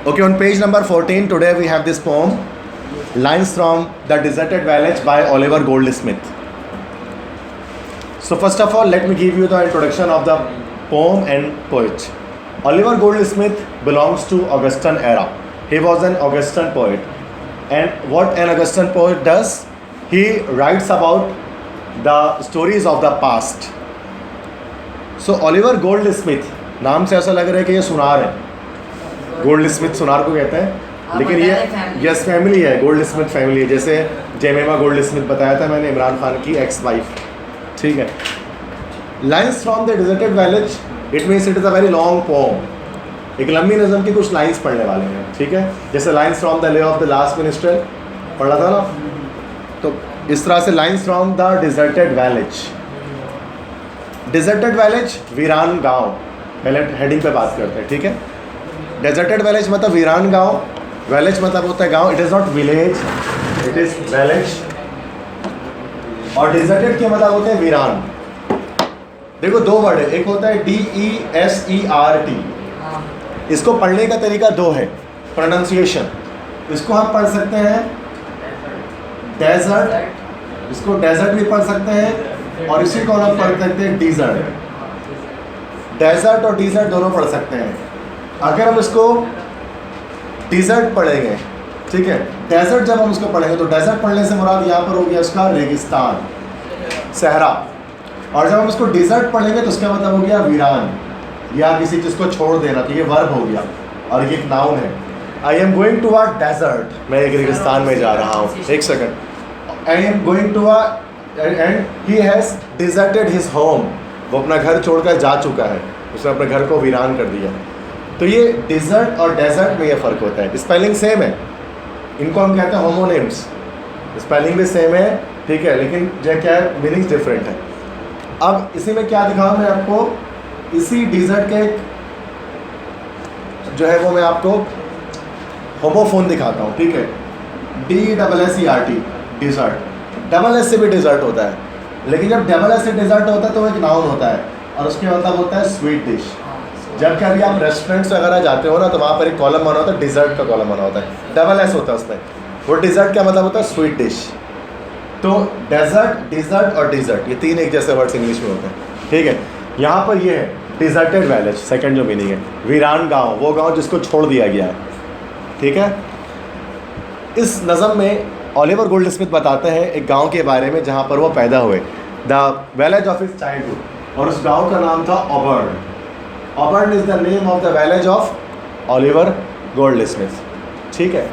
Okay, on page number 14, today we have this poem, Lines from The Deserted Village by Oliver Goldsmith. So first of all, let me give you the introduction of the poem and poet. Oliver Goldsmith belongs to Augustan era. He was an Augustan poet. And what an Augustan poet does, he writes about the stories of the past. So Oliver Goldsmith, नाम से ऐसा लग रहा है कि ये सुनार है. गोल्ड स्मिथ सुनार को कहते हैं, लेकिन ये यस फैमिली है, गोल्ड स्मिथ फैमिली है. जैसे जेमेमा गोल्ड स्मिथ बताया था मैंने, इमरान खान की एक्स वाइफ. ठीक है. Lines from the deserted village, it means it is a very long poem. एक लंबी नज़म की कुछ लाइन्स पढ़ने वाले हैं. ठीक है. जैसे lines from the lay off the last minister पढ़ा था ना, तो इस तरह से lines from the deserted village. Deserted village वीरान गाँव, पहले हेडिंग पे बात करते हैं. ठीक है. डेजर्टेड विलेज मतलब वीरान गांव. विलेज मतलब होता है गांव. It is not village, it is village. और डिजर्टेड के मतलब होते हैं वीरान. देखो दो वर्ड है, एक होता है DESERT. इसको पढ़ने का तरीका दो है, प्रोनाउंसिएशन. इसको हम पढ़ सकते हैं डेजर्ट, इसको डेजर्ट भी पढ़ सकते हैं, और इसी को हम पढ़ सकते हैं डिजर्ट. डेजर्ट और डिजर्ट दोनों पढ़ सकते हैं. अगर हम इसको डिज़र्ट पढ़ेंगे, ठीक है, डेजर्ट जब हम इसको पढ़ेंगे तो डेजर्ट पढ़ने से मुराद यहाँ पर हो गया उसका रेगिस्तान, सहरा. और जब हम इसको डिज़र्ट पढ़ेंगे तो उसका मतलब हो गया वीरान, या किसी चीज़ को छोड़ देना. तो ये वर्ब हो गया और ये एक नाउन है. I am going to a desert, मैं एक रेगिस्तान में जा रहा हूँ. एक second. I am going to a and he has deserted his home. वो अपना घर छोड़कर जा चुका है, उसने अपने घर को वीरान कर दिया. तो ये डिज़र्ट और डेजर्ट में ये फ़र्क होता है. स्पेलिंग सेम है, इनको हम कहते हैं होमोनिम्स. स्पेलिंग भी सेम है, ठीक है, लेकिन जो क्या है मीनिंग्स डिफरेंट है. अब इसी में क्या दिखाऊँ मैं आपको, इसी डिज़र्ट के जो है वो मैं आपको होमोफोन दिखाता हूँ. ठीक है. DESSERT, dessert. डबल एस से भी डिज़र्ट होता है, लेकिन जब डबल एस से डिज़र्ट होता है तो वो एक नाउन होता है, और उसके मतलब होता है स्वीट डिश. जब क्या अभी आप रेस्टोरेंट्स वगैरह जाते हो ना, तो वहाँ पर एक कॉलम बना होता है, डिज़र्ट का कॉलम बना होता है, डबल एस होता है उसमें. वो डिज़र्ट का मतलब होता है स्वीट डिश. तो डेजर्ट, डिज़र्ट और डिज़र्ट ये तीन एक जैसे वर्ड्स इंग्लिश में होते हैं. ठीक है. यहाँ पर ये है डिजर्टेड विलेज, सेकंड जो मीनिंग है. वीरान गांव, वो गांव जिसको छोड़ दिया गया है. ठीक है. इस नज़म में ऑलिवर गोल्डस्मिथ बताते हैं एक गाँव के बारे में जहाँ पर वो पैदा हुए, the village of his childhood, और उस गाँव का नाम था Auburn. Auburn is the name of the village of Oliver Goldsmith. ठीक है.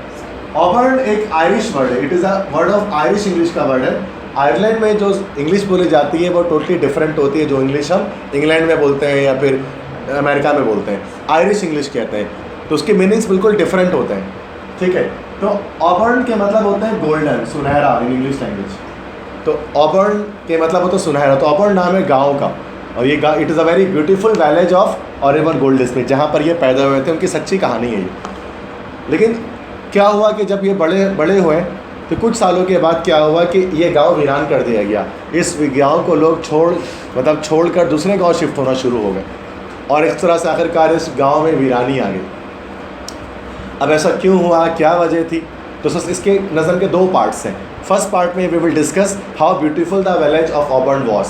ऑबर्न एक आयरिश वर्ड है, it is a word of Irish English का वर्ड है. आयरलैंड में जो इंग्लिश बोली जाती है वो टोटली डिफरेंट होती है जो इंग्लिश हम इंग्लैंड में बोलते हैं या फिर अमेरिका में बोलते हैं. आयरिश इंग्लिश कहते हैं, तो उसके मीनिंग्स बिल्कुल डिफरेंट होते हैं. ठीक है. तो ऑबर्न के मतलब होते हैं गोल्डन, सुनहरा इन इंग्लिश लैंग्वेज. तो ऑबर्न के मतलब होता है सुनहरा. तो ऑबर्न नाम है गाँव का, और ये it is a very beautiful village of Oliver Goldsmith, जहाँ पर ये पैदा हुए थे. उनकी सच्ची कहानी है ये. लेकिन क्या हुआ कि जब ये बड़े हुए तो कुछ सालों के बाद क्या हुआ कि ये गांव वीरान कर दिया गया. इस गांव को लोग छोड़कर दूसरे गांव शिफ्ट होना शुरू हो गए, और इस तरह से आखिरकार इस गांव में वीरानी आ गई. अब ऐसा क्यों हुआ, क्या वजह थी? तो इसके नज़म के दो पार्ट्स हैं. फर्स्ट पार्ट में we will discuss how beautiful the village of Auburn was,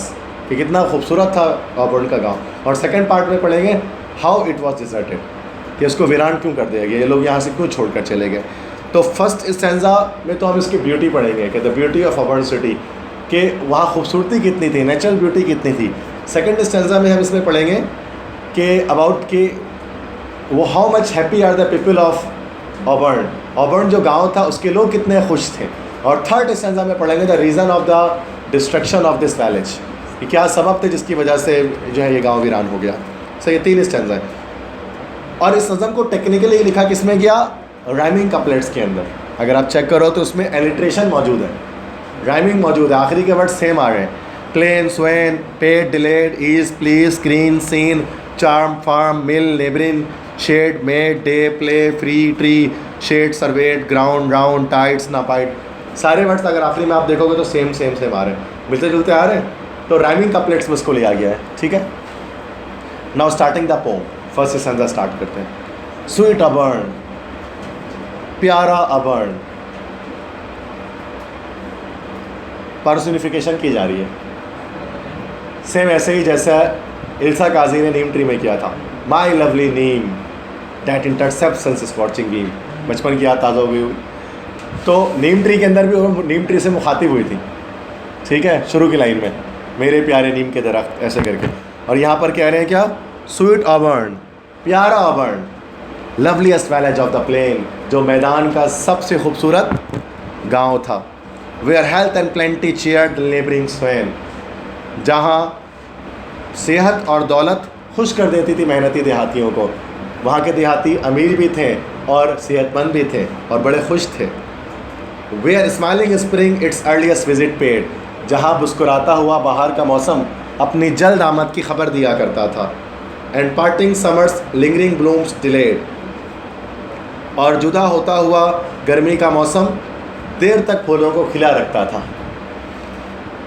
कि कितना खूबसूरत था ऑबर्न का गांव. और सेकंड पार्ट में पढ़ेंगे हाउ इट वाज डिजर्टेड, कि उसको वीरान क्यों कर दिया गया, ये लोग यहाँ से क्यों छोड़कर चले गए. तो फर्स्ट स्टैंजा में तो हम इसकी ब्यूटी पढ़ेंगे कि the beauty of Auburn city, कि वहाँ खूबसूरती कितनी थी, नेचुरल ब्यूटी कितनी थी. सेकंड स्टैंजा में हम इसमें पढ़ेंगे कि अबाउट कि वो how much happy are the people of Auburn, Auburn जो गाँव था उसके लोग कितने खुश थे. और थर्ड स्टैंजा में पढ़ेंगे the reason of the destruction of this village, कि क्या सबब थे जिसकी वजह से जो है ये गांव वीरान हो गया. सो ये तीन स्टैंजा है. और इस नज़म को टेक्निकली लिखा किसमें गया, राइमिंग कपलेट्स के अंदर. अगर आप चेक करो तो उसमें एलिट्रेशन मौजूद है, राइमिंग मौजूद है, आखिरी के वर्ड सेम आ रहे हैं. Plain, swain, paid, delayed, ease, please, screen, seen, charm, farm, mill, neighbouring, shade, made, day, play, free, tree, shade, surveyed, ground, round, tights, नापाइट. सारे वर्ड्स अगर आखिरी में आप देखोगे तो सेम आ रहे हैं, मिलते जुलते आ रहे हैं. तो राइमिंग कपलेट्स में इसको लिया गया है. ठीक है. Now starting the pome, first stanza start करते हैं. स्वीट ऑबर्न, प्यारा अवर्ण, पर्सनिफिकेशन की जा रही है। सेम ऐसे ही जैसा इल्सा काजी ने नीम ट्री में किया था, my lovely neem that intercept sun scorching beam, बचपन की याद ताज़ा हो गई। तो नीम ट्री के अंदर भी वो नीम ट्री से मुखातिब हुई थी, ठीक है, शुरू की लाइन में, मेरे प्यारे नीम के दरख्त, ऐसे करके। और यहाँ पर कह रहे हैं क्या, स्वीट अवर्ण, प्यारा Auburn, loveliest village of the plain, जो मैदान का सबसे खूबसूरत गांव था। Where health and plenty cheered neighbouring swain, जहाँ सेहत और दौलत खुश कर देती थी मेहनती देहातियों को। वहाँ के देहाती अमीर भी थे और सेहतमंद भी थे और बड़े खुश थे। Where smiling spring its earliest visit paid, जहाँ मुस्कुराता हुआ बाहर का मौसम अपनी जल्द आमद की खबर दिया करता था। And parting summers lingering blooms delayed, और जुदा होता हुआ गर्मी का मौसम देर तक फूलों को खिला रखता था।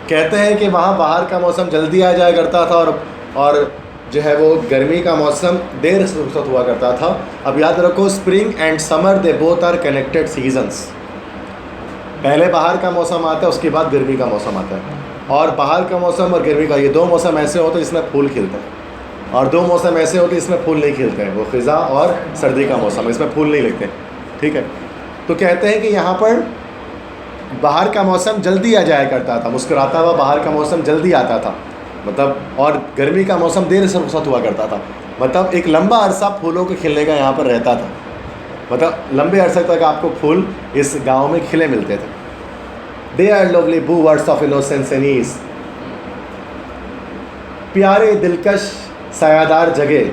कहते हैं कि वहाँ बाहर का मौसम जल्दी आ जाया करता था और जो है वो गर्मी का मौसम देर से रुखसत हुआ करता था। अब याद रखो, spring and summer they both are connected seasons. पहले बाहर का मौसम आता है, उसके बाद गर्मी का मौसम आता है। और बाहर का मौसम और गर्मी का, ये दो मौसम ऐसे होते हैं जिसमें फूल खिलते हैं, और दो मौसम ऐसे होते हैं इसमें फूल नहीं खिलते हैं, वो ख़िज़ा और सर्दी का मौसम, इसमें फूल नहीं लगते, ठीक है। तो कहते हैं कि यहाँ पर बाहर का मौसम जल्दी आ जाया करता था, मुस्कुराता हुआ बाहर का मौसम जल्दी आता था, मतलब, और गर्मी का मौसम देर से रुखसत हुआ करता था। मतलब एक लंबा अरसा फूलों के खिलने का यहाँ पर रहता था, मतलब लंबे अरसे तक आपको फूल इस गाँव में खिले मिलते थे। They are lovely bowers of innocence and ease, प्यारे दिलकश सायादार जगह,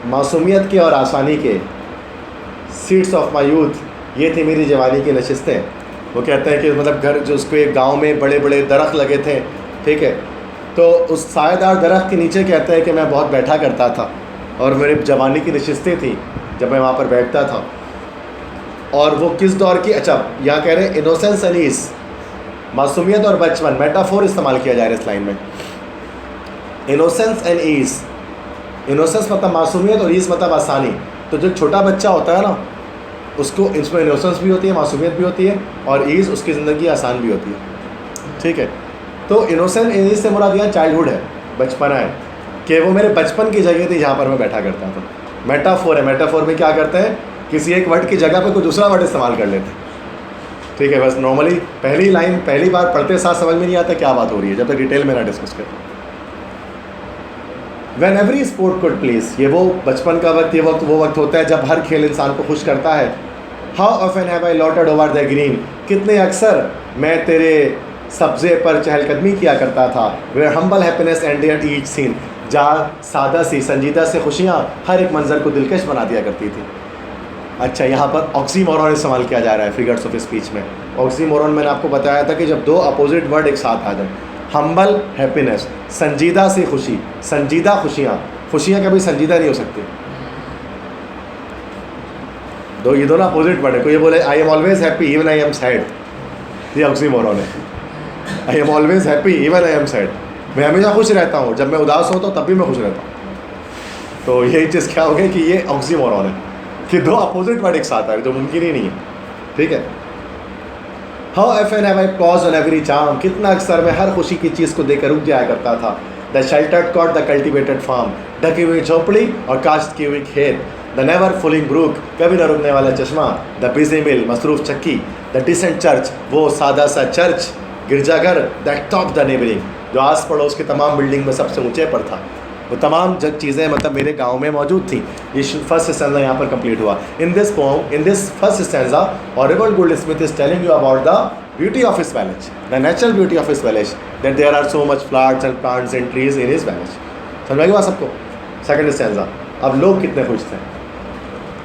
मासूमियत के और आसानी के, सीट्स ऑफ माई यूथ, ये थी मेरी जवानी की नशिस्तें। वो कहते हैं कि मतलब घर जो उसको एक गांव में बड़े बड़े दरख्त लगे थे, ठीक है, तो उस सायादार दरख्त के नीचे कहते हैं कि मैं बहुत बैठा करता था और मेरी जवानी की नशिस्तें थी जब मैं वहाँ पर बैठता था। और वो किस दौर की, अच्छा यहाँ कह रहे हैं इनोसेंस एंड ईज, मासूमियत और बचपन, मेटाफोर इस्तेमाल किया जा रहा है इस लाइन में। इनोसेंस एंड ईज, इनोसेंस मतलब मासूमियत और ईज मतलब आसानी। तो जो छोटा बच्चा होता है ना, उसको इसमें इनोसेंस भी होती है, मासूमियत भी होती है, और ईज़ उसकी ज़िंदगी आसान भी होती है, ठीक है। तो इनोसेंट ईज से मुराद यहाँ चाइल्डहुड है, बचपना है, कि वो मेरे बचपन की जगह थी जहाँ पर मैं बैठा करता था। मेटाफोर है, मेटाफोर में क्या करते हैं, किसी एक वर्ड की जगह पे कोई दूसरा वर्ड इस्तेमाल कर लेते हैं, ठीक है। बस नॉर्मली पहली लाइन पहली बार पढ़ते साथ समझ में नहीं आता क्या बात हो रही है जब तक डिटेल में ना डिस्कस करें। When every sport could please, ये वो बचपन का वक्त, ये वक्त वो वक्त होता है जब हर खेल इंसान को खुश करता है। How often have I loitered over the green, कितने अक्सर मैं तेरे सब्ज़े पर चहलकदमी किया करता था। Where humble happiness ended each scene, जहाँ सादा सी संजीदा से खुशियाँ हर एक मंजर को दिलकश बना दिया करती थी। अच्छा, यहाँ पर ऑक्सीमोरॉन इस्तेमाल किया जा रहा है फिगर्स ऑफ स्पीच में। ऑक्सीमोरॉन मैंने आपको बताया था कि जब दो अपोजिट वर्ड एक साथ आ जाए, हम्बल हैप्पीनेस, संजीदा सी खुशी, संजीदा खुशियाँ, खुशियाँ कभी संजीदा नहीं हो सकती। ये दोनों अपोजिट वर्ड है। कोई ये बोले I am always happy even I am sad, ये ऑक्सीमोरॉन है। I am always happy even I am sad, मैं हमेशा खुश रहता हूँ, जब मैं उदास होता हूँ तब भी मैं खुश रहता हूँ। तो यही चीज़ क्या हो गई कि ये ऑक्सीमोरॉन है कि दो अपोजिट वर्ड एक साथ आए, जो मुमकिन ही नहीं है, ठीक है। How often have I paused on every charm, कितना अक्सर मैं हर खुशी की चीज़ को देखकर रुक जाया करता था। The sheltered cot, the cultivated farm, ढकी हुई झोपड़ी और काश्त की हुई खेत। द नेवर फुलिंग ब्रूक, कभी न रुकने वाला चश्मा। द बिजी मिल, मसरूफ चक्की। द डिसेंट चर्च, वो सादा सा चर्च, गिरजाघर। द टॉप द नेबरिंग, जो आस पड़ोस की तमाम बिल्डिंग में सबसे ऊँचे पर था। वो तमाम चीज़ें मतलब मेरे गांव में मौजूद थी। ये फर्स्ट स्टैंजा यहाँ पर कंप्लीट हुआ। In this poem, in this first stanza, ऑरेबल Goldsmith is telling you about the beauty of his village, the natural beauty of his village, that there are so much flowers and plants and trees in his village. समझ में बात सबको? Second stanza, अब लोग कितने खुश थे।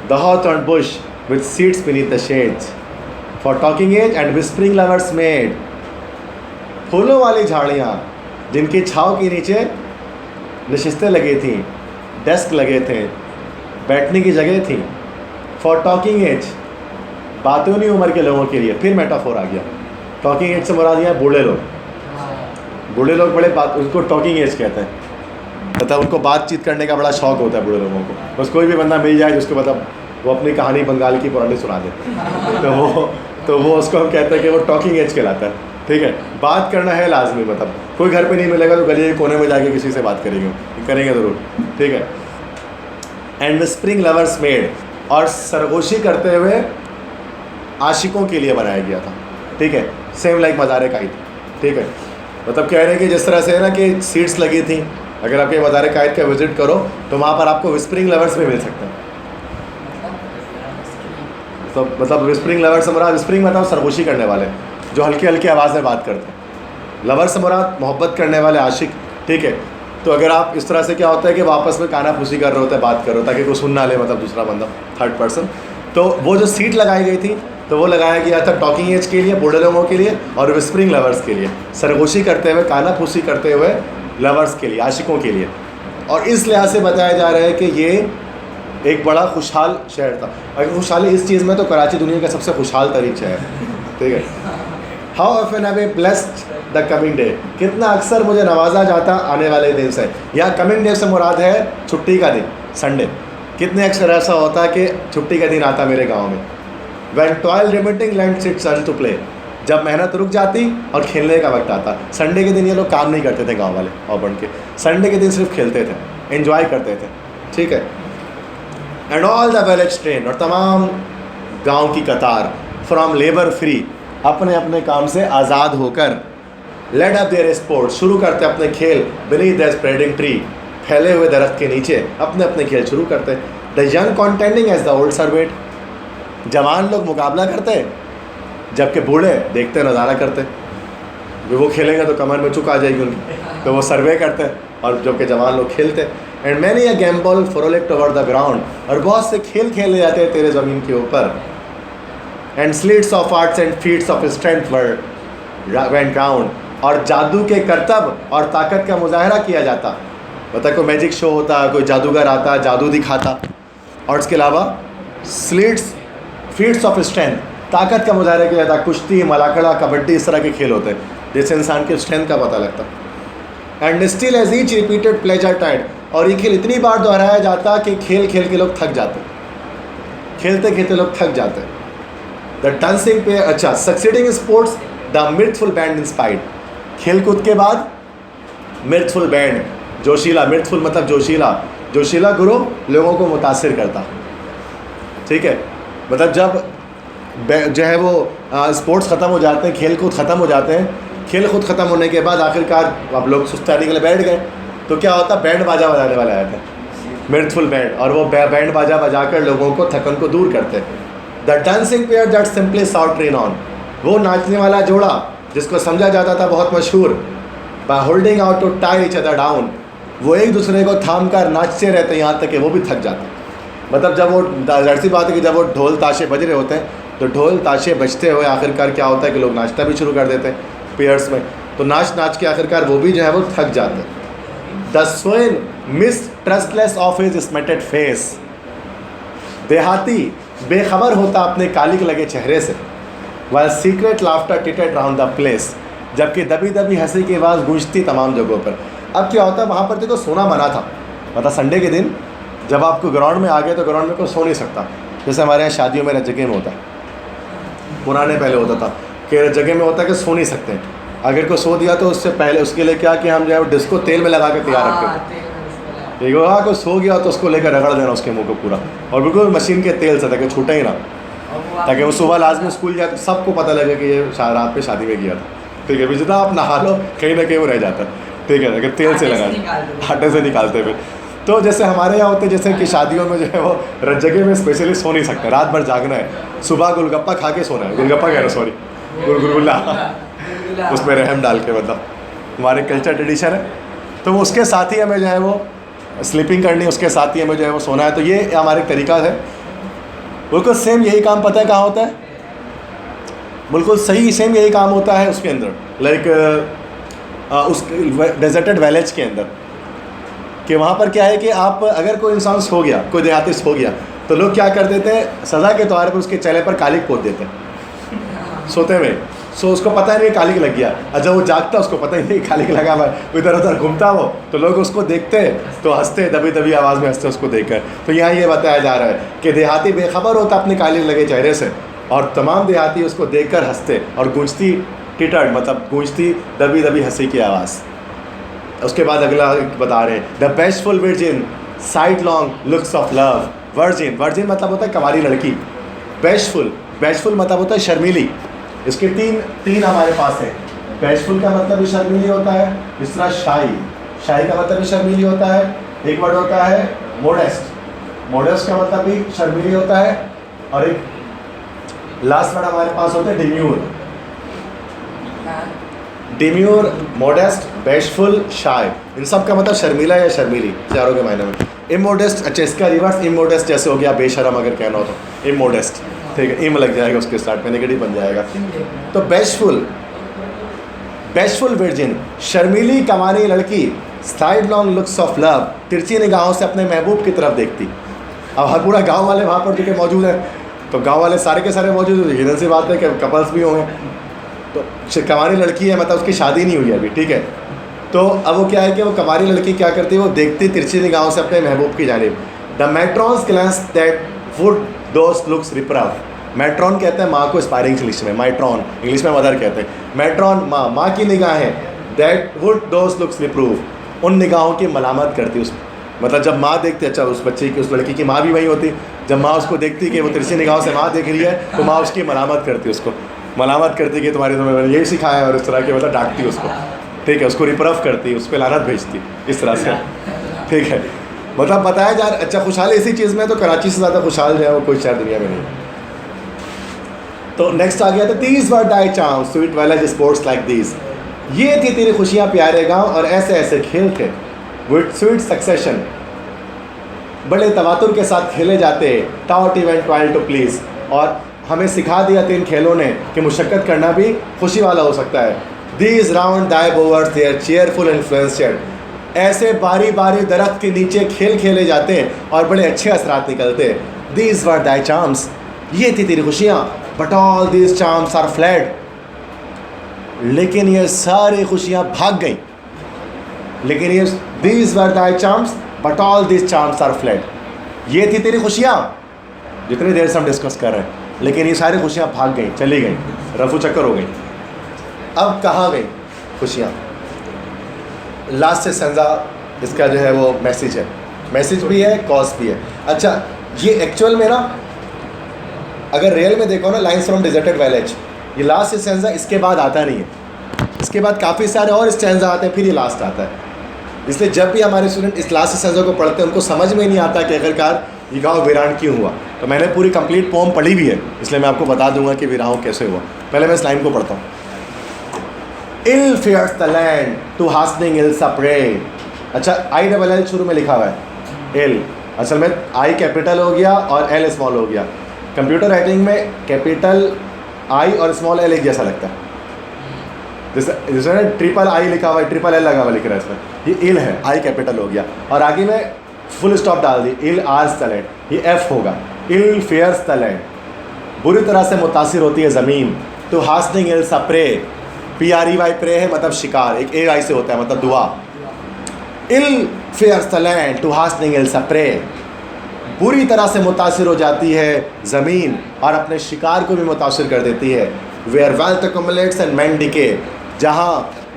The hawthorn bush with seeds beneath the shades, for talking age and whispering lovers made. फूलों वाली झाड़ियाँ जिनकी छाँव के नीचे नशिस्तें लगी थी, डेस्क लगे थे, बैठने की जगह थी। फॉर टॉकिंग एज, बातूनी उम्र के लोगों के लिए। फिर मेटाफोर आ गया। टॉकिंग एज से मुराद दिया बूढ़े लोग। बूढ़े लोग बड़े बात, उनको टॉकिंग एज कहते हैं। मतलब उनको बातचीत करने का बड़ा शौक होता है बूढ़े लोगों को। बस कोई भी बंदा मिल जाए जिसको मतलब वो अपनी कहानी बंगाल की पुरानी सुना दे। तो वो उसको हम कहते हैं कि वो टॉकिंग एज कहलाता है, ठीक है। बात करना है लाजमी, मतलब कोई घर पे नहीं मिलेगा तो गली के कोने में जाके किसी से बात करेंगे ज़रूर, ठीक है। एंड विस्परिंग लवर्स मेड, और सरगोशी करते हुए आशिकों के लिए बनाया गया था, ठीक है। सेम लाइक मज़ार कायद, ठीक है। मतलब कह रहे हैं कि जिस तरह से है ना कि सीट्स लगी थी, अगर आप ये मज़ार कायद का विज़िट करो तो वहाँ पर आपको विस्परिंग लवर्स भी मिल सकते हैं। तो मतलब विस्परिंग लवर्स से मुराद, विस्परिंग मतलब सरगोशी करने वाले जो हल्की हल्की आवाज़ में बात करते हैं। लवर से मुराद मोहब्बत करने वाले आशिक, ठीक है। तो अगर आप इस तरह से क्या होता है कि वापस में काना फूसी कर रहे होते हैं, बात कर रहे हो ताकि कोई सुन ना ले, मतलब दूसरा बंदा, थर्ड पर्सन। तो वो जो सीट लगाई गई थी तो वो लगाया गया था टॉकिंग एज के लिए, बूढ़े लोगों के लिए, और विस्परिंग लवर्स के लिए, सरगोशी करते हुए, काना फूसी करते हुए लवर्स के लिए, आशिकों के लिए। और इस लिहाज से बताया जा रहा है कि ये एक बड़ा खुशहाल शहर था। अगर खुशहाली इस चीज़ में तो कराची दुनिया का सबसे खुशहाल तरीन शहर है, ठीक है। How often have I blessed the coming day, कितना अक्सर मुझे नवाजा जाता आने वाले दिन से। यहाँ कमिंग डे से मुराद है छुट्टी का दिन, संडे। कितने अक्सर ऐसा होता है कि छुट्टी का दिन आता मेरे गाँव में। When toil remitting lends its son to play, जब मेहनत रुक जाती और खेलने का वक्त आता। संडे के दिन ये लोग काम नहीं करते थे गांव वाले ऑबर्न के, संडे के दिन सिर्फ खेलते थे, एंजॉय करते थे, ठीक है। And all the village train, और तमाम गांव की कतार, फ्रॉम लेबर फ्री, अपने अपने काम से आज़ाद होकर, लेड अप देयर स्पोर्ट्स, शुरू करते अपने खेल, बीनीथ द स्प्रेडिंग ट्री, फैले हुए दरख्त के नीचे अपने अपने खेल शुरू करते। The young contending as the old surveyed, जवान लोग मुकाबला करते जबकि बूढ़े देखते नज़ारा करते। वो खेलेंगे तो कमर में चुक आ जाएगी उनकी, तो वो सर्वे करते, और जबकि जवान लोग खेलते। And many a gambol frolicked over the ground, और बहुत से खेल खेले जाते हैं तेरे ज़मीन के ऊपर। And sleights of arts and feats of strength went round, और जादू के करतब और ताकत का मुजाहरा किया जाता। मतलब कोई मैजिक शो होता, कोई जादूगर आता, जादू दिखाता। और इसके अलावा स्लीट्स फीट्स ऑफ स्ट्रेंथ, ताकत का मुजाहरा किया जाता। कुश्ती, मलाकड़ा, कबड्डी, इस तरह के खेल होते हैं जिससे इंसान के स्ट्रेंथ का पता लगता। And still as each repeated pleasure टाइड, और ये खेल इतनी बार दोहराया जाता कि खेल खेल के लोग थक जाते, खेलते खेलते लोग थक जाते। द डांसिंग पे, अच्छा, succeeding sports the मिर्थफुल band inspired, खेल कूद के बाद मिर्थफुल बैंड, जोशीला, मिर्थफुल मतलब जोशीला, जोशीला गुरु लोगों को मुतासिर करता, ठीक है। मतलब जब जो है वो स्पोर्ट्स ख़त्म हो जाते हैं, खेल कूद ख़त्म हो जाते हैं, खेल कूद ख़त्म होने के बाद आखिरकार अब लोग सुस्ताने के लिए बैठ गए, तो क्या होता, बैंड बाजा बजाने वाले आए थे, मिर्थफुल बैंड, और वो बैंड बाजा बजाकर लोगों को थकन को दूर करते। The dancing pair that simply sought renown, वो नाचने वाला जोड़ा जिसको समझा जाता था बहुत मशहूर, by holding out to tie each other down, वो एक दूसरे को थाम कर नाचते रहते यहाँ तक कि वो भी थक जाते। मतलब जब वो, जाहिर सी बात है कि जब वो ढोल ताशे बज रहे होते हैं तो ढोल ताशे बजते हुए आखिरकार क्या होता है कि लोग नाचना भी शुरू कर देते हैं पेयर्स में, तो नाच नाच के आखिरकार वो भी जो है वो थक जाते हैं। The swain mistrustless of his smutted face, देहाती बेखबर होता अपने कालिक लगे चेहरे से। वाइल सीक्रेट लाफ्टर टिटेड राउंड द प्लेस, जबकि दबी दबी हंसी की आवाज़ गूंजती तमाम जगहों पर। अब क्या होता है, वहाँ पर देखो सोना मना था, मतलब संडे के दिन जब आपको ग्राउंड में आ गए तो ग्राउंड में कोई सो नहीं सकता, जैसे हमारे यहाँ शादियों में जगह में होता है, पुराने पहले होता था कि जगह में होता है कि सो नहीं सकते। अगर कोई सो दिया तो उससे पहले उसके लिए क्या कि हम जो है डिस्को तेल में लगा के तैयार रखते, एक बार कोई सो गया तो उसको लेकर रगड़ देना उसके मुँह को पूरा, और बिल्कुल मशीन के तेल से ताकि छूटे ही ना, ताकि वो सुबह लाजमी स्कूल जाए तो सबको पता लगे कि ये रात पे शादी में गया था, ठीक है। जितना आप नहा लो कहीं ना कहीं वो रह जाता है, ठीक है, अगर तेल से लगा, आटे से निकालते फिर। तो जैसे हमारे यहाँ होते जैसे कि शादियों में जो है वो जगह में स्पेशली सो नहीं सकते, रात भर जागना है, सुबह गोलगप्पा खा के सोना है, गोलगप्पा कह रहा सॉरी, गुलगुला उसमें रहम डाल के, मतलब हमारे कल्चर ट्रेडिशन है। तो उसके साथ ही हमें जो है वो स्लीपिंग करनी, उसके साथ ही हमें जो है वो सोना है, तो ये हमारा तरीका है। बिल्कुल सेम यही काम पता है कहाँ होता है, बिल्कुल सही सेम यही काम होता है उसके अंदर, लाइक उस डेजर्टेड विलेज के अंदर, कि वहाँ पर क्या है कि आप अगर कोई इंसान सो गया, कोई देहाती सो गया, तो लोग क्या कर देते हैं, सज़ा के तौर पर उसके चेहरे पर कालिक पोत देते हैं, सोते हुए सो उसको पता ही नहीं कालिक लग गया। और जब वो जागता उसको पता ही नहीं कालिक लगा हुआ है, इधर उधर घूमता वो, तो लोग उसको देखते तो हंसते, दबी दबी आवाज़ में हंसते उसको देखकर। तो यहाँ ये बताया जा रहा है कि देहाती बेखबर होता अपने कालिक लगे चेहरे से, और तमाम देहाती उसको देखकर हंसते, और गूंजती टिटर्ड मतलब गूंजती दबी दबी हंसी की आवाज़। उसके बाद अगला बता रहे हैं, the bashful virgin sidelong looks of love. Virgin, virgin मतलब होता है कंवारी लड़की। बेस्टफुल, बेस्टफुल मतलब होता है शर्मीली। इसके तीन हमारे पास है। बेस्टफुल का मतलब भी शर्मीली होता है, इस तरह शाई, शाई का मतलब भी शर्मीली होता है। एक वर्ड होता है मोडेस्ट, मोडेस्ट का मतलब भी शर्मीली होता है। और एक लास्ट वर्ड हमारे पास होता है डिम्यूर। डिम्यूर, मोडेस्ट, बेस्टफुल, शाय, इन सब का मतलब शर्मीला या शर्मीली, चारों के मायने में। इमोडेस्ट, अच्छा इसका रिवर्स इमोडेस्ट जैसे हो गया बेशरम अगर कहना हो तो इमोडेस्ट, ठीक है, इम लग जाएगा उसके स्टार्ट में, नेगेटिव बन जाएगा। तो बेस्टफुल, बेस्टफुल वर्जिन शर्मीली कंवारी लड़की, side long looks of love तिरछी निगाहों से अपने महबूब की तरफ देखती। अब हर पूरा गांव वाले वहाँ पर जो मौजूद हैं, तो गांव वाले सारे के सारे मौजूद हैं, हिरन सी बात है कि कपल्स भी होंगे। तो कंवारी लड़की है, मतलब उसकी शादी नहीं हुई है अभी, ठीक है। तो अब वो क्या है कि वो कंवारी लड़की क्या करती है, वो देखती तिरछी निगाहों से अपने महबूब की जानिब। The matrons glance that would those looks reprove. Matron कहते हैं माँ को स्पायरिंग इंग्लिश में, माइट्रॉन इंग्लिश में मदर कहते हैं। मैट्रॉन माँ, माँ की निगाहें, दैट वुड दोस लुक्स रिप्रूव, उन निगाहों की मलामत करती उस, मतलब जब माँ देखती, अच्छा उस बच्चे की, उस लड़की की माँ भी वही होती, जब माँ उसको देखती कि वो तिरछी निगाहों से माँ देख रही है, तो माँ उसकी मलामत करती, उसको मलामत करती कि तुम्हारी तुम्हें यही सिखाया है, और इस तरह के मतलब डांटती उसको, ठीक है, उसको रिप्रफ करती, उस पर लानत भेजती, इस तरह से, ठीक है। मतलब बताया जा रहा, अच्छा खुशहाल इसी चीज़ में, तो कराची से ज़्यादा खुशहाल जो है वो कोई शहर दुनिया में नहीं। तो नेक्स्ट आ गया था, these were Dai charm sweet village sports like these. ये थी तेरी खुशियाँ प्यारे गांव, और ऐसे ऐसे खेल थे विद स्वीट सक्सेशन, बड़े तवातुर के साथ खेले जाते, taught event trial to please. और हमें सिखा दिया इन खेलों ने कि मुशक्कत करना भी खुशी वाला हो सकता है। These round thy bowers their cheerful influencer, ऐसे बारी बारी दरख्त के नीचे खेल खेले जाते हैं और बड़े अच्छे असरात निकलते। दीज वर दाई चार्म्स, ये थी तेरी खुशियाँ, but all these charms are fled, लेकिन ये सारी खुशियाँ भाग गई। लेकिन ये these were thy charms but all these charms are fled, ये थी तेरी खुशियाँ जितनी देर से हम डिस्कस कर रहे हैं, लेकिन ये सारी खुशियाँ भाग गई, चली गई, रफू चक्कर हो गई। अब कहाँ गई खुशियाँ? लास्ट से संजा इसका जो है वो मैसेज है, मैसेज भी है, कॉज भी है। अच्छा ये एक्चुअल में ना, अगर रियल में देखो ना, लाइन्स फ्रॉम डिजर्टेड विलेज, ये लास्ट स्टैंजा इसके बाद आता नहीं है, इसके बाद काफ़ी सारे और स्टैंजा आते हैं, फिर ये लास्ट आता है। इसलिए जब भी हमारे स्टूडेंट इस लास्ट स्टैंजा को पढ़ते हैं, उनको समझ में नहीं आता कि आखिरकार ये गाँव वीरान क्यों हुआ। तो मैंने पूरी कंप्लीट पोम पढ़ी भी है, इसलिए मैं आपको बता दूंगा कि वीरान कैसे हुआ। पहले मैं इस लाइन को पढ़ता हूँ। Ill fares the land to hastening ills a prey. अच्छा आई डबल एल शुरू में लिखा हुआ है, एल असल में आई कैपिटल हो गया और एल स्मॉल हो गया। कंप्यूटर राइटिंग में कैपिटल आई और स्मॉल एल एक जैसा लगता है, जैसे ट्रिपल आई लिखा हुआ है, ट्रिपल एल लगा हुआ लिख रहा है इसमें, ये इल है, आई कैपिटल हो गया और आगे में फुल स्टॉप डाल दी, इल आर्स द लैंड, ये एफ होगा। इल फेयर्स द लैंड, बुरी तरह से मुतासिर होती है ज़मीन। To hastening ills a prey, PREY prey है मतलब शिकार, एक ए आई से होता है मतलब दुआ। Ill fares the land to hastening ills a prey, बुरी तरह से मुतासिर हो जाती है ज़मीन और अपने शिकार को भी मुतासिर कर देती है। Where wealth accumulates and men decay, जहाँ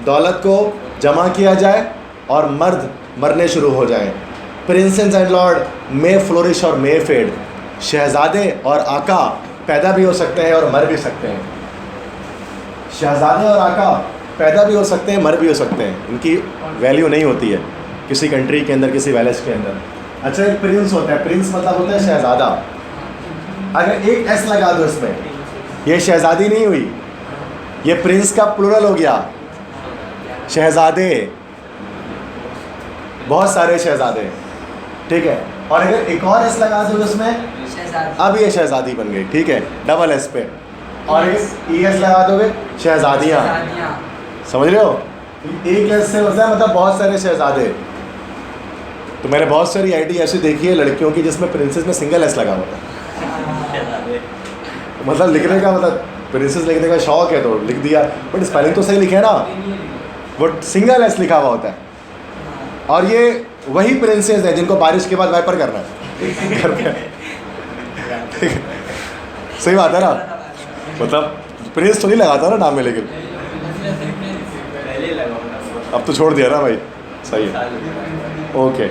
दौलत को जमा किया जाए और मर्द मरने शुरू हो जाएं। Princess and Lord may flourish और मे फेड, शहज़ादे और आका पैदा भी हो सकते हैं और मर भी सकते हैं। शहज़ादे और आका पैदा भी हो सकते हैं, मर भी हो सकते हैं, इनकी वैल्यू नहीं होती है किसी कंट्री के अंदर, किसी वैलेज के अंदर। अच्छा एक प्रिंस होता है, प्रिंस मतलब होता है शहज़ादा। अगर एक एस लगा दो इसमें, ये शहज़ादी नहीं हुई, ये प्रिंस का प्लूरल हो गया, शहज़ादे, बहुत सारे शहज़ादे, ठीक है। और अगर एक और एस लगा दो इसमें, अब ये शहज़ादी बन गई, ठीक है, डबल एस पे, और एक एस लगा दोगे शहज़ादियाँ, समझ रहे हो, एक एस से होता है मतलब बहुत सारे शहज़ादे। तो मैंने बहुत सारी आईडी ऐसी देखी है लड़कियों की जिसमें प्रिंसेस में सिंगल एस लगा होता है, मतलब लिखने का मतलब प्रिंसेस लिखने का शौक है तो लिख दिया, बट स्पेलिंग तो सही लिखे ना, वो सिंगल एस लिखा हुआ होता है। और ये वही प्रिंसेस है जिनको बारिश के बाद वाइपर करना है घर पे। ठीक है, सही बात है ना, मतलब प्रिंस तो नहीं लगाता ना नाम में, लेकिन अब तो छोड़ दिया ना भाई, सही है। ओके,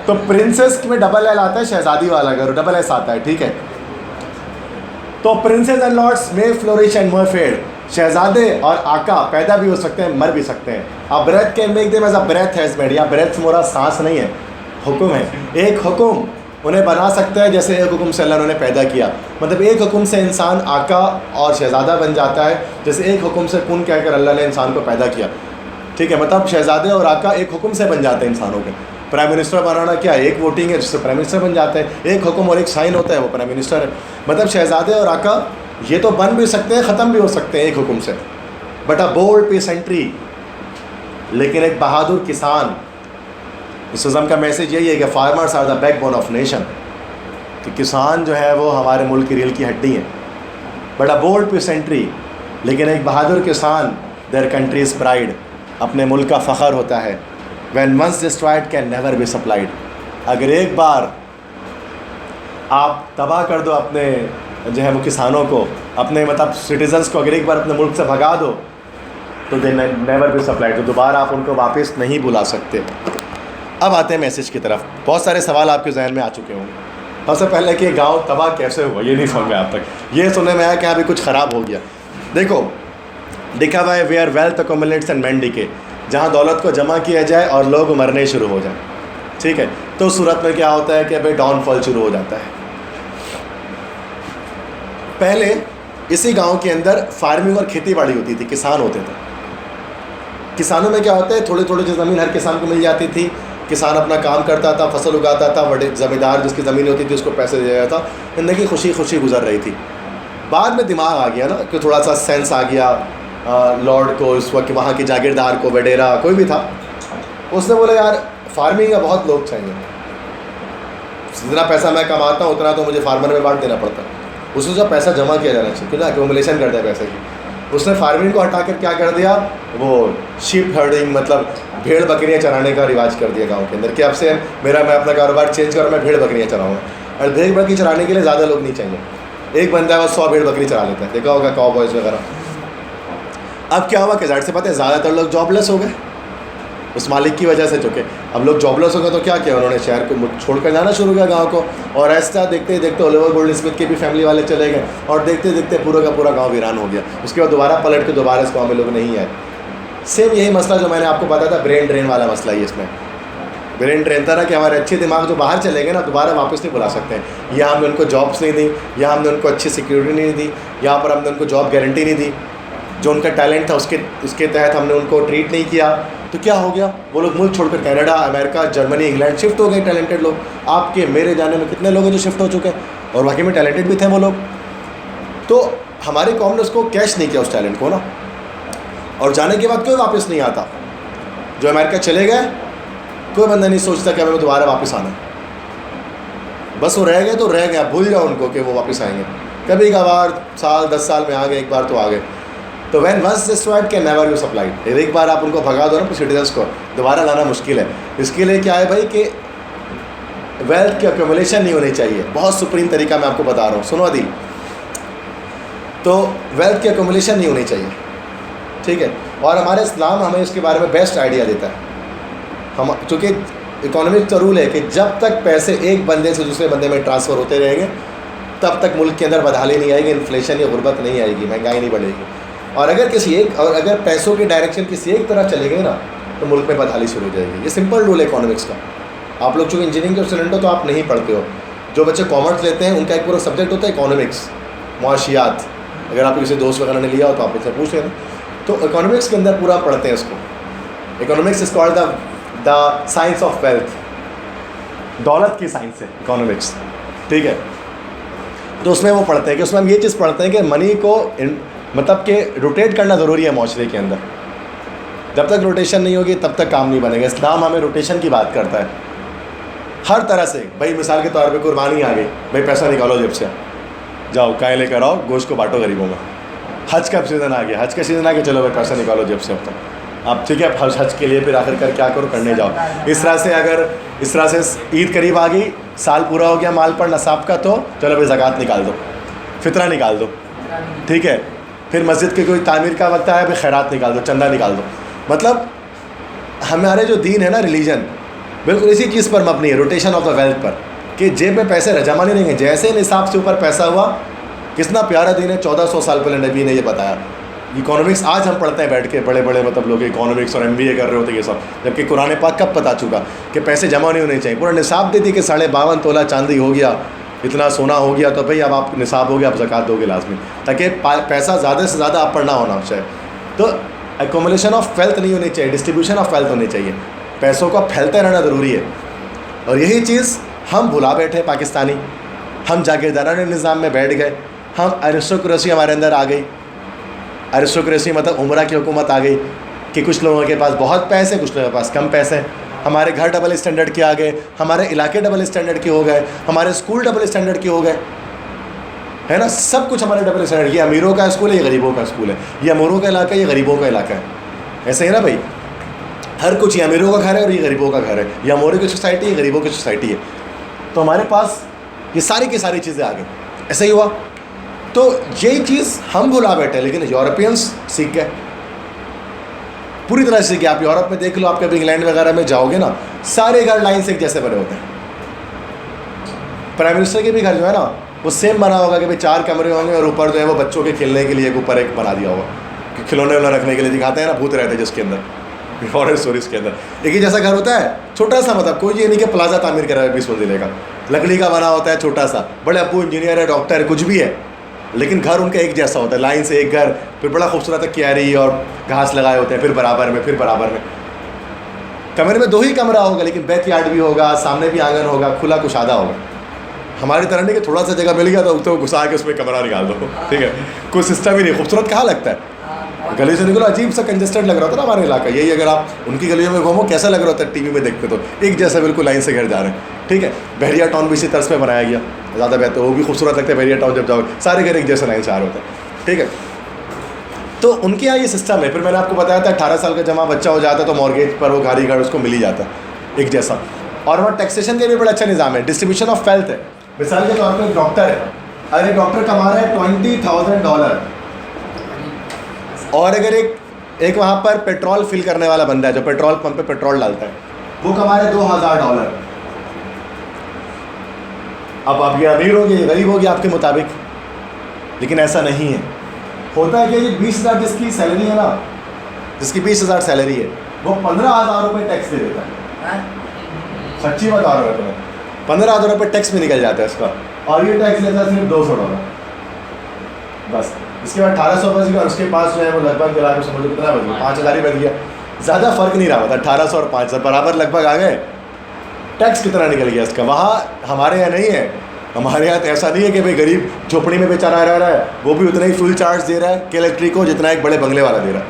तो प्रिंसेस में डबल एल आता है, शहजादी वाला अगर डबल एस आता है, ठीक है। तो प्रिंसेस एंड लॉर्ड्स में फ्लोरिश एंड मर फेड, शहजादे और आका पैदा भी हो सकते हैं, मर भी सकते हैं। अब breath can make them as a breath has made, या ब्रेथ मोरा सांस नहीं है, हुक्म है। एक हुक्म उन्हें बना सकता है, जैसे एक हुक्म से अल्लाह ने पैदा किया, मतलब एक हुक्म से इंसान आका और शहजादा बन जाता है, जैसे एक हुक्म से कुन कहकर अल्लाह ने इंसान को पैदा किया। ठीक है, मतलब शहजादे और आका एक हुक्म से बन जाते हैं इंसानों के। प्राइम मिनिस्टर बनाना क्या है, एक वोटिंग है जिससे प्राइम मिनिस्टर बन जाते हैं, एक हुक्म और एक साइन होता है, वो प्राइम मिनिस्टर है। मतलब शहजादे और आका ये तो बन भी सकते हैं, ख़त्म भी हो सकते हैं एक हुक्म से, बट अ बोल्ड पीसेंट्री, लेकिन एक बहादुर किसान। इस इस्लाम का मैसेज यही है कि farmers are the backbone of nation, कि किसान जो है वो हमारे मुल्क की रीढ़ की हड्डी है। बट अ बोल्ड पीसेंट्री, लेकिन एक बहादुर किसान, देयर कंट्रीज प्राइड, अपने मुल्क का फ़ख्र होता है। When once destroyed can never be supplied, अगर एक बार आप तबाह कर दो अपने जो है वो किसानों को, अपने मतलब सिटीजन्स को, अगर एक बार अपने मुल्क से भगा दो तो दे नेवर बी सप्लाइड, तो दोबारा आप उनको वापस नहीं बुला सकते। अब आते हैं मैसेज की तरफ। बहुत सारे सवाल आपके जहन में आ चुके होंगे। सबसे पहले कि गांव तबाह कैसे हुआ, ये नहीं समझ में आप तक, ये सुनने में आया कि अभी कुछ ख़राब हो गया। देखो लिखा हुआ है where wealth accumulates and men decay, जहाँ दौलत को जमा किया जाए और लोग मरने शुरू हो जाए, ठीक है, तो उस सूरत में क्या होता है कि भाई डाउनफॉल शुरू हो जाता है। पहले इसी गांव के अंदर फार्मिंग और खेती बाड़ी होती थी, किसान होते थे। किसानों में क्या होता है, थोड़ी थोड़ी ज़मीन हर किसान को मिल जाती थी, किसान अपना काम करता था, फसल उगाता था, बड़े ज़मींदार जिसकी ज़मीन होती थी उसको पैसे दे जाता था, ज़िंदगी खुशी खुशी गुजर रही थी। बाद में दिमाग आ गया ना, कि थोड़ा सा सेंस आ गया लॉर्ड को, उस वक्त वहाँ की जागीरदार को, वडेरा कोई भी था, उसने बोला यार फार्मिंग का बहुत लोग चाहिए, जितना पैसा मैं कमाता हूँ उतना तो मुझे फार्मर में बांट देना पड़ता है। उसने जो पैसा जमा किया जाना चाहिए, क्यों ना एक्यूमुलेशन करता है पैसे की। उसने फार्मिंग को हटाकर क्या कर दिया, वो शीप हर्डिंग, मतलब भेड़ बकरियाँ चराने का रिवाज कर दिया गांव के अंदर, कि अब से मैं अपना कारोबार चेंज करूँ, मैं भेड़ बकरियाँ चराऊँगा। और भेड़ बकरी चराने के लिए ज़्यादा लोग नहीं चाहिए, एक बंदा है वो 100 भेड़ बकरी चरा लेता है, देखा होगा काउ बॉयज़ वगैरह। अब क्या हुआ कि ज़ाहिर से पता है ज़्यादातर लोग जॉबलेस हो गए उस मालिक की वजह से, चुके अब लोग जॉबलेस हो गए तो क्या किया उन्होंने, शहर को छोड़कर जाना शुरू किया गांव को। और ऐसा देखते ही देखते ओलिवर गोल्ड स्मिथ के भी फैमिली वाले चले गए, और देखते देखते पूरा का पूरा गांव वीरान हो गया। उसके बाद दोबारा पलट के दोबारा इस गाँव में लोग नहीं आए। सेम यही मसला जो मैंने आपको बताया था, ब्रेन ड्रेन वाला मसला ही इसमें। ब्रेन ड्रेन था ना, कि हमारे अच्छे दिमाग जो बाहर चले गए ना, दोबारा वापस नहीं बुला सकते हैं। यहाँ हमने उनको जॉब्स नहीं दी, यहाँ हमने उनको अच्छी सिक्योरिटी नहीं दी, यहाँ पर हमने उनको जॉब गारंटी नहीं दी, जो उनका टैलेंट था उसके तहत हमने उनको ट्रीट नहीं किया, तो क्या हो गया, वो लोग मुल्क छोड़कर Canada, America, Germany, England shift हो गए। टैलेंटेड लोग, आपके मेरे जाने में कितने लोग हैं जो शिफ्ट हो चुके हैं, और वाकई में टैलेंटेड भी थे वो लोग। तो हमारी कौम ने उसको कैश नहीं किया उस टैलेंट को ना, और जाने के बाद कोई वापस नहीं आता। जो अमेरिका चले गए, कोई बंदा नहीं सोचता कि हमें दोबारा वापस आना, बस वो रह गए तो रह गए, भूल जाओ उनको कि वो वापस आएंगे। कभी कभार साल 10 साल में आ गए, एक बार तो आ गए। तो when once destroyed can never be supplied, एक बार आप उनको भगा दो ना सिटीजन्स को, दोबारा लाना मुश्किल है। इसके लिए क्या है भाई कि वेल्थ की एक्यूमुलेशन नहीं होनी चाहिए। बहुत सुप्रीम तरीका मैं आपको बता रहा हूँ, सुनो अदील। तो वेल्थ की एक्यूमुलेशन नहीं होनी चाहिए, ठीक है। और हमारे इस्लाम हमें इसके बारे में बेस्ट आइडिया देता है। हम चूँकि इकोनॉमिक का रूल है कि जब तक पैसे एक बंदे से दूसरे बंदे में ट्रांसफ़र होते रहेंगे, तब तक मुल्क के अंदर बदहाली नहीं आएगी, इन्फ्लेशन या गुर्बत नहीं आएगी, महंगाई नहीं बढ़ेगी। और अगर पैसों की डायरेक्शन किसी एक तरफ चले गए ना, तो मुल्क में बदहाली शुरू हो जाएगी। ये सिंपल रूल है इकोनॉमिक्स का। आप लोग चूँकि इंजीनियरिंग के स्टूडेंट हो तो आप नहीं पढ़ते हो। जो बच्चे कॉमर्स लेते हैं उनका एक पूरा सब्जेक्ट होता है इकोनॉमिक्स, मुआशियात। अगर आप किसी दोस्त वगैरह ने लिया हो तो आप इससे पूछ लेना। तो इकोनॉमिक्स के अंदर पूरा पढ़ते हैं इसको। Economics is called the science of wealth, दौलत की साइंस है इकोनॉमिक्स, ठीक है। तो उसमें वो पढ़ते हैं कि उसमें हम ये चीज़ पढ़ते हैं कि मनी को मतलब कि रोटेट करना ज़रूरी है माशरे के अंदर। जब तक रोटेशन नहीं होगी तब तक काम नहीं बनेगा। इस्लाम हमें रोटेशन की बात करता है हर तरह से। भाई मिसाल के तौर पे कुर्बानी आ गई, भाई पैसा निकालो जेब से, जाओ गाय लेकर आओ, गोश्त को बांटो गरीबों में। हज का सीज़न आ गया, हज का सीज़न आ गया, चलो भाई पैसा निकालो जेब से अब तक आप, ठीक है, हज के लिए फिर आखिरकार क्या करो, करने जाओ। इस तरह से अगर इस तरह से ईद करीब आ गई, साल पूरा हो गया माल पर नसाब का, तो चलो भाई ज़कात निकाल दो, फितरा निकाल दो, ठीक है। फिर मस्जिद की कोई तामीर का वक्त आया, भाई खैरात निकाल दो, चंदा निकाल दो। मतलब हमारे जो दीन है ना, रिलीजन, बिल्कुल इसी चीज़ पर मबनी है, रोटेशन ऑफ द वेल्थ पर, कि जेब में पैसे जमा नहीं रहेंगे, जैसे निसाब से ऊपर पैसा हुआ। कितना प्यारा दीन है, 1400 साल पहले नबी ने ये बताया। इकोनॉमिक्स आज हम पढ़ते हैं बैठ के, बड़े बड़े मतलब लोग इकोनॉमिक्स और MBA कर रहे होते ये सब, जबकि कुरान पाक कब पता चुका कि पैसे जमा नहीं होने चाहिए। पूरा निसाब दे दी कि 52.5 तोला चांदी हो गया, इतना सोना हो गया, तो भाई अब आप निसाब हो गया, आप ज़कात दोगे लाजमी, ताकि पैसा ज़्यादा से ज़्यादा आप पर ना होना चाहिए। तो एकोमोलेशन ऑफ वेल्थ नहीं होनी चाहिए, डिस्ट्रीब्यूशन ऑफ वेल्थ होनी चाहिए। पैसों का फैलते रहना ज़रूरी है, और यही चीज़ हम भुला बैठे पाकिस्तानी। हम जागीरदाराना निज़ाम में बैठ गए, हम एरिस्टोक्रेसी हमारे अंदर आ गई। एरिस्टोक्रेसी मतलब उमरा की हुकूमत आ गई कि कुछ लोगों के पास बहुत पैसे, कुछ लोगों के पास कम पैसे। हमारे घर डबल स्टैंडर्ड के आ गए, हमारे इलाके डबल स्टैंडर्ड के हो गए, हमारे स्कूल डबल स्टैंडर्ड के हो गए, है ना। सब कुछ हमारे डबल स्टैंडर्ड। ये अमीरों का स्कूल है, ये गरीबों का स्कूल है, ये अमीरों का इलाका है, ये गरीबों का इलाका है। ऐसे ही ना भाई, हर कुछ ये अमीरों का घर है और ये गरीबों का घर है, ये अमीरों की सोसाइटी है, गरीबों की सोसाइटी है। तो हमारे पास ये सारी की सारी चीज़ें आ गई। ऐसा ही हुआ, तो यही चीज़ हम भुला बैठे, लेकिन यूरोपियंस सीख गए, पूरी तरह से सीख गए। आप यूरोप में देख लो, आप कभी इंग्लैंड वगैरह में जाओगे ना, सारे घर लाइन से एक जैसे बने होते हैं। प्राइम मिनिस्टर के भी घर जो है ना, वो सेम बना होगा कि भाई 4 कमरे होंगे और ऊपर जो है वो बच्चों के खेलने के लिए ऊपर एक बना दिया होगा कि खिलौने वाला रखने के लिए, दिखाते हैं ना भूत रहते हैं जिसके अंदर हॉरर स्टोरीज के अंदर एक ही जैसा घर होता है, छोटा सा, मतलब कोई ये नहीं कि प्लाजा तामीर करा है 20 मंजिले का, लकड़ी का बना होता है छोटा सा। बड़े अब्बू इंजीनियर है, डॉक्टर है, कुछ भी है, लेकिन घर उनका एक जैसा होता है, लाइन से एक घर, फिर बड़ा खूबसूरत क्यारी और घास लगाए होते हैं, फिर बराबर में, फिर बराबर में। कमरे में 2 ही कमरा होगा, लेकिन बैक यार्ड भी होगा, सामने भी आंगन होगा, खुला कुशादा होगा। हमारी तरह नहीं कि थोड़ा सा जगह मिल गया तो घुसा के उसमें कमरा निकाल दो, ठीक है, कोई सिस्टम ही नहीं। खूबसूरत कहाँ लगता है, गली से निकलो अजीब सा कंजेस्टेड लग रहा था ना हमारे इलाका। यही अगर आप उनकी गलियों में घूमो, कैसा लग रहा होता है टीवी में देखते, तो एक जैसा बिल्कुल लाइन से घर जा रहे हैं, ठीक है। बहरिया टाउन भी इसी तर्ज पे बनाया गया, ज़्यादा बेहतर, वो भी खूबसूरत लगता है बहरिया टाउन जब जाओ, सारे घर एक जैसे लाइन से आ रहे होते हैं, ठीक है। तो उनके यहाँ ये सिस्टम है। फिर मैंने आपको बताया था 18 साल का जमा बच्चा हो जाता है तो मॉर्गेज पर वो गाड़ी घर उसको मिल ही जाता है एक जैसा। और वहाँ टैक्सेशन का भी बड़ा अच्छा निज़ाम है, डिस्ट्रीब्यूशन ऑफ वेल्थ है। मिसाल के तौर पर एक डॉक्टर है, अगर डॉक्टर कमा रहा है $20,000, और अगर एक वहाँ पर पेट्रोल फिल करने वाला बंदा है जो पेट्रोल पंप पे पेट्रोल डालता है, वो कमा रहे $2,000। अब आप ये अमीर होगी, ये गरीब होगी आपके मुताबिक, लेकिन ऐसा नहीं है। होता है कि ये 20,000 जिसकी सैलरी है ना, जिसकी 20,000 सैलरी है, वो 15,000 रुपये टैक्स दे देता है। सच्ची बता रहा हूँ, 15,000 रुपये टैक्स में निकल जाता है इसका, और ये टैक्स लेता है सिर्फ $200 बस। इसके बाद 1800 बच गया, और उसके पास जो है वो लगभग मिला के समझो कितना बच गया, 5,000 ही बच गया। ज़्यादा फर्क नहीं रहा, था 1800 और 5,000 बराबर लगभग आ गए। टैक्स कितना निकल गया इसका। वहाँ हमारे यहाँ नहीं है, हमारे यहाँ तो ऐसा नहीं है कि भाई गरीब झोपड़ी में बेचारा रह रहा है, वो भी उतना ही फुल चार्ज दे रहा है कि इलेक्ट्रिक को जितना एक बड़े बंगले वाला दे रहा है।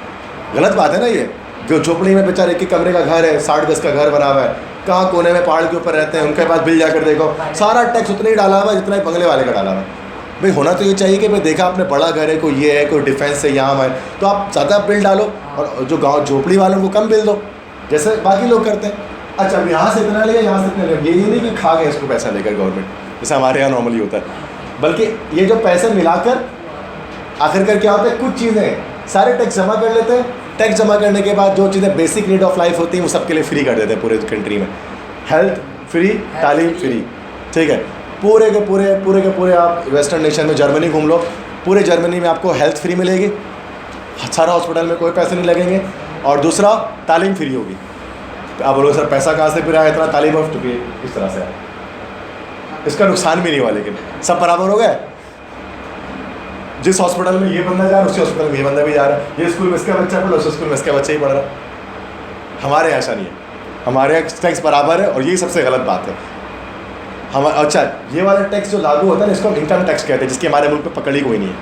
गलत बात है ना ये। जो झोपड़ी में बेचारे एक कमरे का घर है, 60 गज का घर बना हुआ है, कहाँ कोने में पहाड़ के ऊपर रहते हैं, उनके पास बिल जाकर देखो, सारा टैक्स उतना ही डाला हुआ है जितना ही बंगले वाले का डाला हुआ है। भाई होना तो ये चाहिए कि भाई देखा आपने बड़ा घर है, कोई ये है, कोई डिफेंस है, यहाँ है, तो आप ज़्यादा बिल डालो, और जो गाँव झोपड़ी वालों को कम बिल दो, जैसे बाकी लोग करते हैं। अच्छा अब यहाँ से इतना लिया, यहाँ से इतना लिया, ये नहीं कि खा गए इसको पैसा लेकर गवर्नमेंट, जैसे हमारे यहाँ नॉर्मली होता है। बल्कि ये जो पैसे मिलाकर आखिरकार क्या होता है, कुछ चीज़ें सारे टैक्स जमा कर लेते हैं। टैक्स जमा करने के बाद जो चीज़ें बेसिक नीड ऑफ लाइफ होती हैं वो सबके लिए फ्री कर देते हैं पूरे कंट्री में। हेल्थ फ्री, तालीम फ्री, ठीक है। पूरे के पूरे आप वेस्टर्न नेशन में जर्मनी घूम लो, पूरे जर्मनी में आपको हेल्थ फ्री मिलेगी, सारा हॉस्पिटल में कोई पैसे नहीं लगेंगे, और दूसरा तालीम फ्री होगी। आप बोलोगे सर पैसा कहाँ से फिर आया, इतना तालीम हो चुकी है, इस तरह से इसका नुकसान भी नहीं हुआ, लेकिन सब बराबर हो गए। जिस हॉस्पिटल में ये बंदा जा रहा है उसी हॉस्पिटल में ये बंदा भी जा रहा है, ये स्कूल में इसका बच्चा पढ़ रहा है उस स्कूल में इसका बच्चा ही पढ़ रहा है। हमारे यहाँ ऐसा नहीं है, हमारे यहाँ टैक्स बराबर है, और यही सबसे गलत बात है। हम अच्छा ये वाला टैक्स जो लागू होता है ना, इसको हम इनकम टैक्स कहते हैं, जिसकी हमारे मुल्क पे पकड़ ही कोई नहीं है।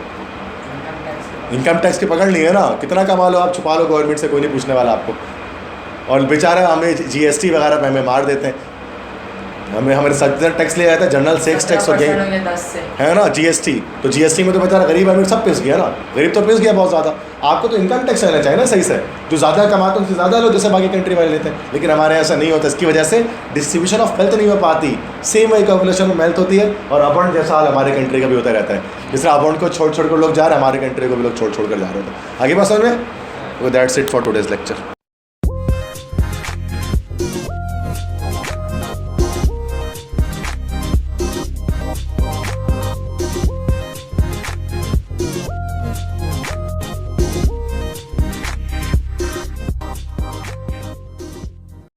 इनकम टैक्स की पकड़ नहीं है ना, कितना कमा लो आप, छुपा लो गवर्नमेंट से, कोई नहीं पूछने वाला आपको, और बेचारा हमें GST वगैरह पे हमें मार देते हैं। हमें हमारे साथ टैक्स ले आया था, जनरल सेल्स टैक्स और गेन 10 से है ना, जीएसटी। तो जीएसटी में तो बेचारा गरीब अमीर सब पिस गया ना, गरीब तो पिस गया बहुत ज़्यादा। आपको तो इनकम टैक्स लेना चाहिए ना सही से, जो ज़्यादा कमाते हैं उनसे ज़्यादा लो, जैसे बाकी कंट्री वाले लेते हैं, लेकिन हमारे ऐसा नहीं होता। इसकी वजह से डिस्ट्रीब्यूशन ऑफ वेल्थ नहीं हो पाती, सेम वही कैलकुलेशन में वेल्थ होती है। और अबाउंड जैसा हाल हमारे कंट्री का भी होता रहता है, जिस तरह अबाउंड को छोड़ छोड़ कर लोग जा रहे हैं, हमारे कंट्री को भी लोग छोड़ छोड़ कर जा रहे होते हैं। आगे बात समझ में? That's it for today's lecture.